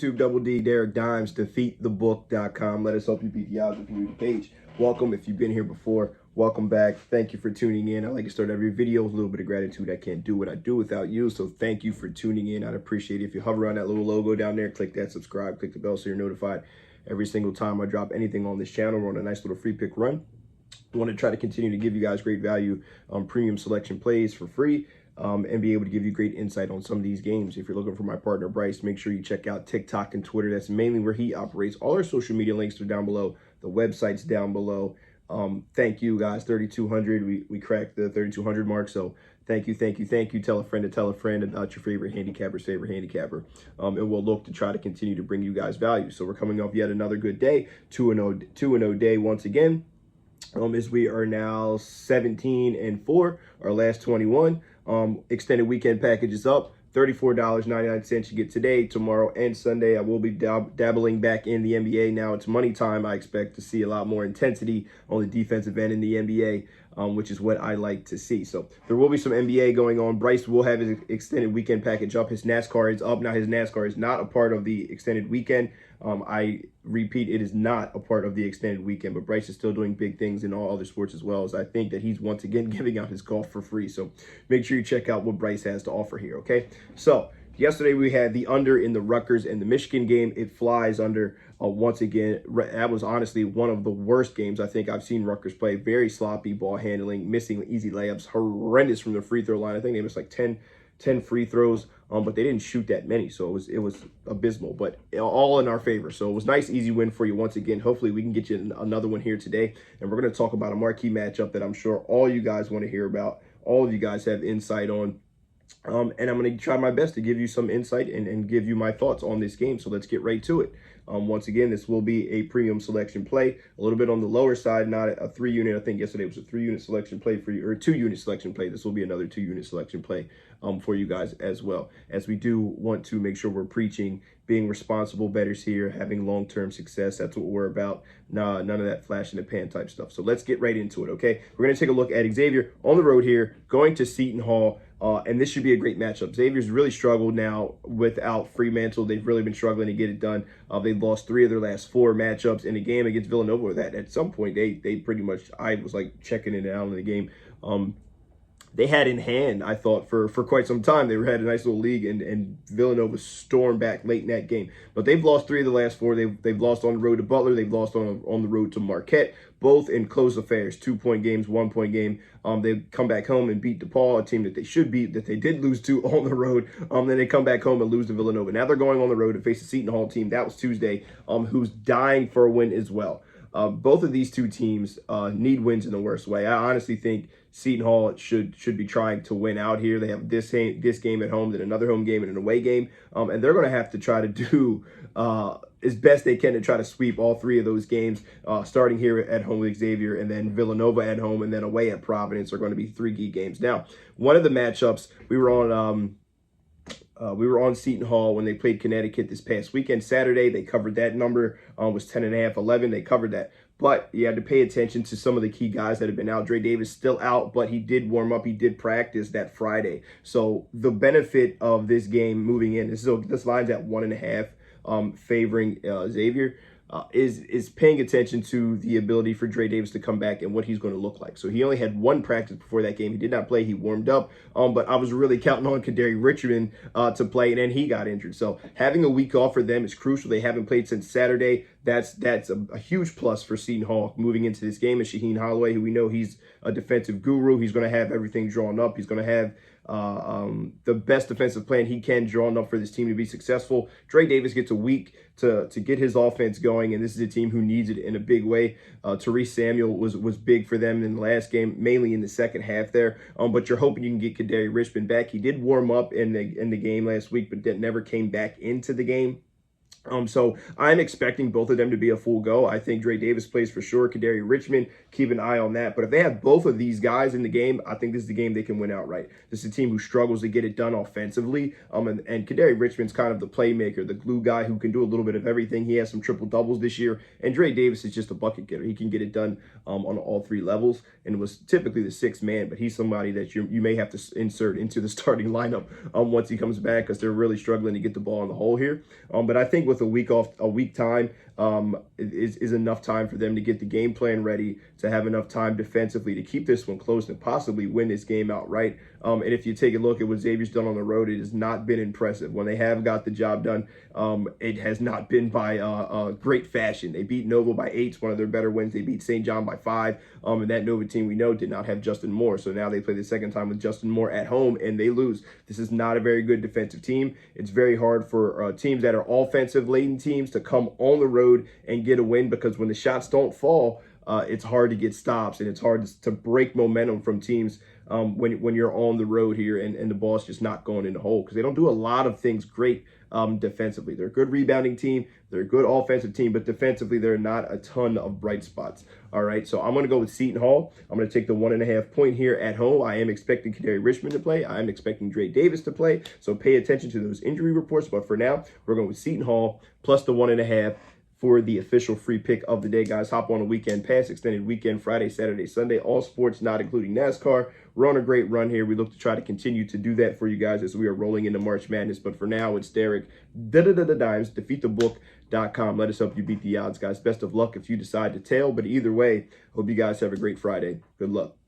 YouTube, Double D, Derek Dimes, defeatthebook.com. Let us help you beat the odds if you're new to the page. Welcome. If you've been here before, welcome back. Thank you for tuning in. I like to start every video with a little bit of gratitude. I can't do what I do without you, so thank you for tuning in. I'd appreciate it if you hover on that little logo down there, click that subscribe, click the bell so you're notified every single time I drop anything on this channel. We're on a nice little free pick run. I want to try to continue to give you guys great value on premium selection plays for free. And be able to give you great insight on some of these games. If you're looking for my partner, Bryce, make sure you check out TikTok and Twitter. That's mainly where he operates. All our social media links are down below. The website's down below. Thank you, guys. 3,200. We cracked the 3,200 mark. So thank you. Tell a friend to tell a friend about your favorite handicapper's favorite handicapper. And we'll look to try to continue to bring you guys value. So we're coming off yet another good day. 2-0 day once again. As we are now 17-4, our last 21. Extended weekend package is up, $34.99 you get today, tomorrow, and Sunday. I will be dabbling back in the NBA. Now it's money time. I expect to see a lot more intensity on the defensive end in the NBA, which is what I like to see. So there will be some NBA going on. Bryce will have his extended weekend package up. His NASCAR is up. Now his NASCAR is not a part of the extended weekend. I repeat, it is not a part of the extended weekend, but Bryce is still doing big things in all other sports as well, as I think that he's once again giving out his golf for free. So make sure you check out what Bryce has to offer here, okay? So yesterday we had the under in the Rutgers and the Michigan game. It flies under once again. That was honestly one of the worst games I think I've seen Rutgers play. Very sloppy ball handling, missing easy layups, horrendous from the free throw line. I think they missed like 10 free throws, but they didn't shoot that many, so it was abysmal, but all in our favor. So it was nice, easy win for you once again. Hopefully we can get you another one here today, and we're going to talk about a marquee matchup that I'm sure all you guys want to hear about. All of you guys have insight on. And I'm going to try my best to give you some insight and give you my thoughts on this game. So let's get right to it. Once again, this will be a premium selection play, a little bit on the lower side, not a 3-unit. I think yesterday was a 3-unit selection play for you, or a 2-unit selection play. This will be another 2-unit selection play for you guys as well, as we do want to make sure we're preaching being responsible bettors here, having long-term success. That's what we're about. None of that flash in the pan type stuff. So let's get right into it, okay? We're going to take a look at Xavier on the road here, going to Seton Hall. And this should be a great matchup. Xavier's really struggled now without Fremantle. They've really been struggling to get it done. They've lost 3 of their last 4 matchups in a game against Villanova. That at some point they pretty much, I was like checking it out in the game. They had in hand, I thought, for quite some time. They had a nice little league, and Villanova stormed back late in that game. But they've lost 3 of the last 4. They've lost on the road to Butler. They've lost on the road to Marquette, both in close affairs, 2-point games, 1-point game. They come back home and beat DePaul, a team that they should beat, that they did lose to on the road. Then they come back home and lose to Villanova. Now they're going on the road to face the Seton Hall team. That was Tuesday, who's dying for a win as well. Both of these two teams need wins in the worst way. I honestly think Seton Hall should be trying to win out here. They have this game at home, then another home game and an away game, and they're going to have to try to do as best they can to try to sweep all 3 of those games, starting here at home with Xavier, and then Villanova at home, and then away at Providence are going to be 3 key games. Now, one of the matchups we were on Seton Hall when they played Connecticut this past weekend. Saturday, they covered that number, was 10.5, 11. They covered that. But you had to pay attention to some of the key guys that have been out. Dre Davis still out, but he did warm up. He did practice that Friday. So the benefit of this game moving in, this line's at 1.5, favoring Xavier. Is paying attention to the ability for Dre Davis to come back and what he's going to look like. So he only had 1 practice before that game. He did not play. He warmed up. But I was really counting on Kadari Richmond to play, and then he got injured. So having a week off for them is crucial. They haven't played since Saturday. That's a huge plus for Seton Hall moving into this game. And Shaheen Holloway, who we know he's a defensive guru. He's going to have everything drawn up. He's going to have the best defensive plan he can drawn up for this team to be successful. Dre Davis gets a week to get his offense going, and this is a team who needs it in a big way. Therese Samuel was big for them in the last game, mainly in the second half there. But you're hoping you can get Kadari Richmond back. He did warm up in the game last week, but that never came back into the game. So I'm expecting both of them to be a full go. I think Dre Davis plays for sure. Kadari Richmond, keep an eye on that. But if they have both of these guys in the game, I think this is the game they can win outright. This is a team who struggles to get it done offensively. And Kadari Richmond's kind of the playmaker, the glue guy who can do a little bit of everything. He has some triple doubles this year. And Dre Davis is just a bucket getter. He can get it done on all 3 levels, and was typically the 6th man. But he's somebody that you may have to insert into the starting lineup once he comes back, because they're really struggling to get the ball in the hole here. But I think think with a week time is enough time for them to get the game plan ready, to have enough time defensively to keep this one close and possibly win this game outright. And if you take a look at what Xavier's done on the road, it has not been impressive. When they have got the job done, it has not been by great fashion. They beat Nova by 8, one of their better wins. They beat St. John by 5, and that Nova team we know did not have Justin Moore. So now they play the second time with Justin Moore at home, and they lose. This is not a very good defensive team. It's very hard for teams that are offensive-laden teams to come on the road and get a win, because when the shots don't fall, it's hard to get stops, and it's hard to break momentum from teams when you're on the road here and the ball's just not going in the hole, because they don't do a lot of things great defensively. They're a good rebounding team. They're a good offensive team, but defensively, there are not a ton of bright spots. All right, so I'm going to go with Seton Hall. I'm going to take the 1.5 point here at home. I am expecting Kadary Richmond to play. I am expecting Dre Davis to play, so pay attention to those injury reports. But for now, we're going with Seton Hall plus the 1.5 for the official free pick of the day, guys. Hop on a weekend pass, extended weekend, Friday, Saturday, Sunday, all sports, not including NASCAR. We're on a great run here. We look to try to continue to do that for you guys as we are rolling into March Madness. But for now, it's Derek, Dimes, defeatthebook.com. Let us help you beat the odds, guys. Best of luck if you decide to tail. But either way, hope you guys have a great Friday. Good luck.